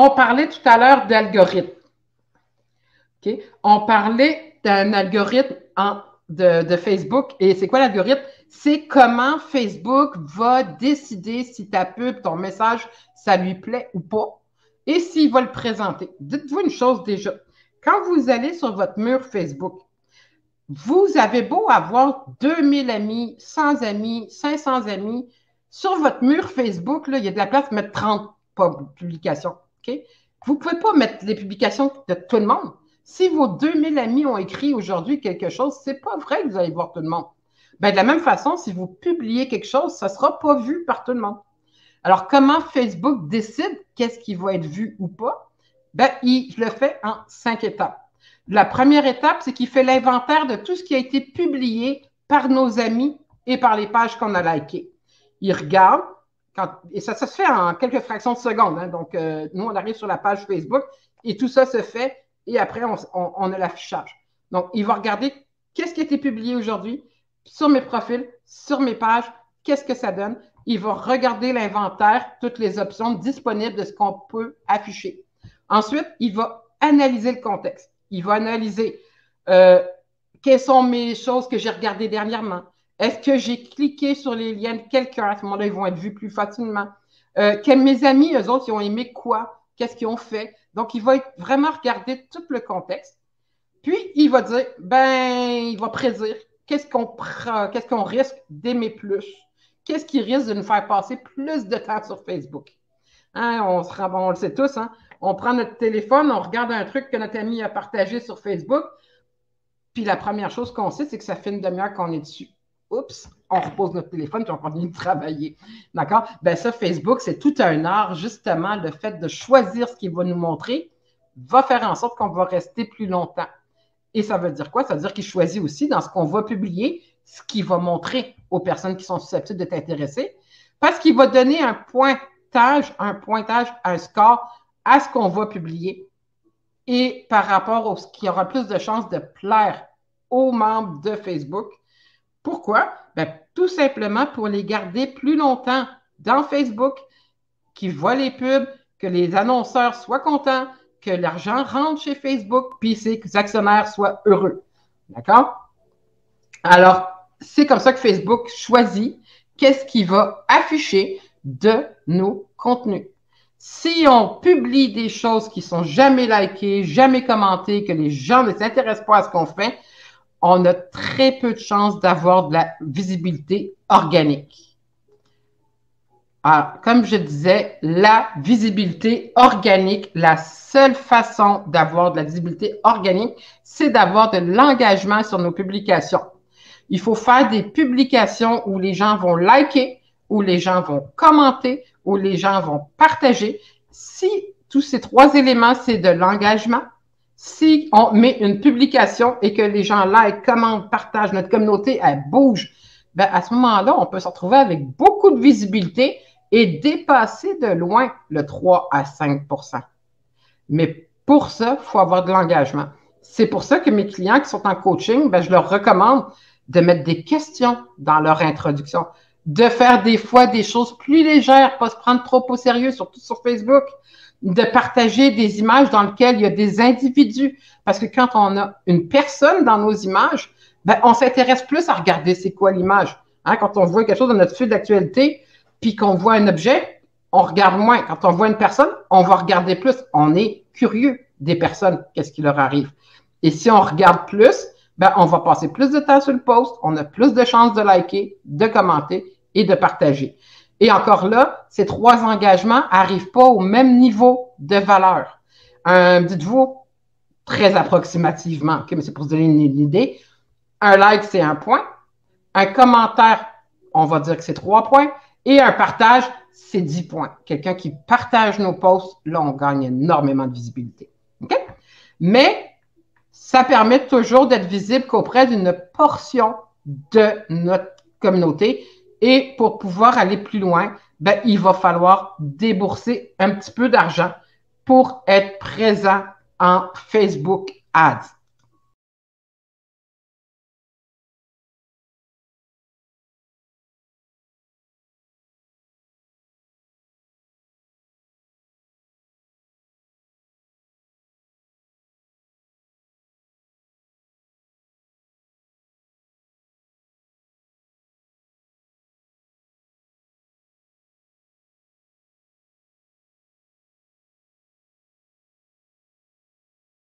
On parlait tout à l'heure d'algorithme. OK? On parlait d'un algorithme de Facebook. Et c'est quoi l'algorithme? C'est comment Facebook va décider si ta pub, ton message, ça lui plaît ou pas. Et s'il va le présenter. Dites-vous une chose déjà. Quand vous allez sur votre mur Facebook, vous avez beau avoir 2000 amis, 100 amis, 500 amis, sur votre mur Facebook, là, il y a de la place pour mettre 30 publications. Okay? Vous ne pouvez pas mettre les publications de tout le monde. Si vos 2000 amis ont écrit aujourd'hui quelque chose, ce n'est pas vrai que vous allez voir tout le monde. Ben, de la même façon, si vous publiez quelque chose, ça ne sera pas vu par tout le monde. Alors, comment Facebook décide qu'est-ce qui va être vu ou pas? Ben, il le fait en 5 étapes. La première étape, c'est qu'il fait l'inventaire de tout ce qui a été publié par nos amis et par les pages qu'on a likées. Il regarde, et ça se fait en quelques fractions de secondes. Hein, donc, nous, on arrive sur la page Facebook et tout ça se fait et après, on a l'affichage. Donc, il va regarder qu'est-ce qui a été publié aujourd'hui sur mes profils, sur mes pages, qu'est-ce que ça donne. Il va regarder l'inventaire, toutes les options disponibles de ce qu'on peut afficher. Ensuite, il va analyser le contexte. Il va analyser quelles sont mes choses que j'ai regardées dernièrement. Est-ce que j'ai cliqué sur les liens de quelqu'un? À ce moment-là, ils vont être vus plus facilement. Mes amis, eux autres, ils ont aimé quoi? Qu'est-ce qu'ils ont fait? Donc, il va vraiment regarder tout le contexte. Puis, il va dire, il va prédire qu'est-ce qu'on risque d'aimer plus? Qu'est-ce qui risque de nous faire passer plus de temps sur Facebook? Hein, on le sait tous, hein? On prend notre téléphone, on regarde un truc que notre ami a partagé sur Facebook, puis la première chose qu'on sait, c'est que ça fait une demi-heure qu'on est dessus. Oups, on repose notre téléphone puis on continue de travailler. D'accord? Ben ça, Facebook, c'est tout un art, justement, le fait de choisir ce qu'il va nous montrer va faire en sorte qu'on va rester plus longtemps. Et ça veut dire quoi? Ça veut dire qu'il choisit aussi dans ce qu'on va publier, ce qu'il va montrer aux personnes qui sont susceptibles d'être intéressées, parce qu'il va donner un pointage, un score à ce qu'on va publier et par rapport à ce qui aura plus de chances de plaire aux membres de Facebook. Pourquoi? Ben, tout simplement pour les garder plus longtemps dans Facebook, qu'ils voient les pubs, que les annonceurs soient contents, que l'argent rentre chez Facebook, puis que les actionnaires soient heureux. D'accord? Alors, c'est comme ça que Facebook choisit qu'est-ce qu'il va afficher de nos contenus. Si on publie des choses qui sont jamais likées, jamais commentées, que les gens ne s'intéressent pas à ce qu'on fait, on a très peu de chances d'avoir de la visibilité organique. Alors, comme je disais, la visibilité organique, la seule façon d'avoir de la visibilité organique, c'est d'avoir de l'engagement sur nos publications. Il faut faire des publications où les gens vont liker, où les gens vont commenter, où les gens vont partager. Si tous ces trois éléments, c'est de l'engagement, si on met une publication et que les gens like, commentent, partagent, notre communauté, elle bouge, ben à ce moment-là, on peut se retrouver avec beaucoup de visibilité et dépasser de loin le 3 à 5 %. Mais pour ça, il faut avoir de l'engagement. C'est pour ça que mes clients qui sont en coaching, ben, je leur recommande de mettre des questions dans leur introduction, de faire des fois des choses plus légères, pas se prendre trop au sérieux, surtout sur Facebook, de partager des images dans lesquelles il y a des individus. Parce que quand on a une personne dans nos images, ben, on s'intéresse plus à regarder c'est quoi l'image. Hein, quand on voit quelque chose dans notre fil d'actualité, puis qu'on voit un objet, on regarde moins. Quand on voit une personne, on va regarder plus. On est curieux des personnes, qu'est-ce qui leur arrive. Et si on regarde plus, ben, on va passer plus de temps sur le post, on a plus de chances de liker, de commenter et de partager. Et encore là, ces trois engagements n'arrivent pas au même niveau de valeur. Dites-vous, très approximativement, okay, mais c'est pour se donner une idée, un like, c'est 1 point. Un commentaire, on va dire que c'est 3 points. Et un partage, c'est 10 points. Quelqu'un qui partage nos posts, là, on gagne énormément de visibilité. OK? Mais ça permet toujours d'être visible qu'auprès d'une portion de notre communauté. Et pour pouvoir aller plus loin, ben, il va falloir débourser un petit peu d'argent pour être présent en Facebook Ads.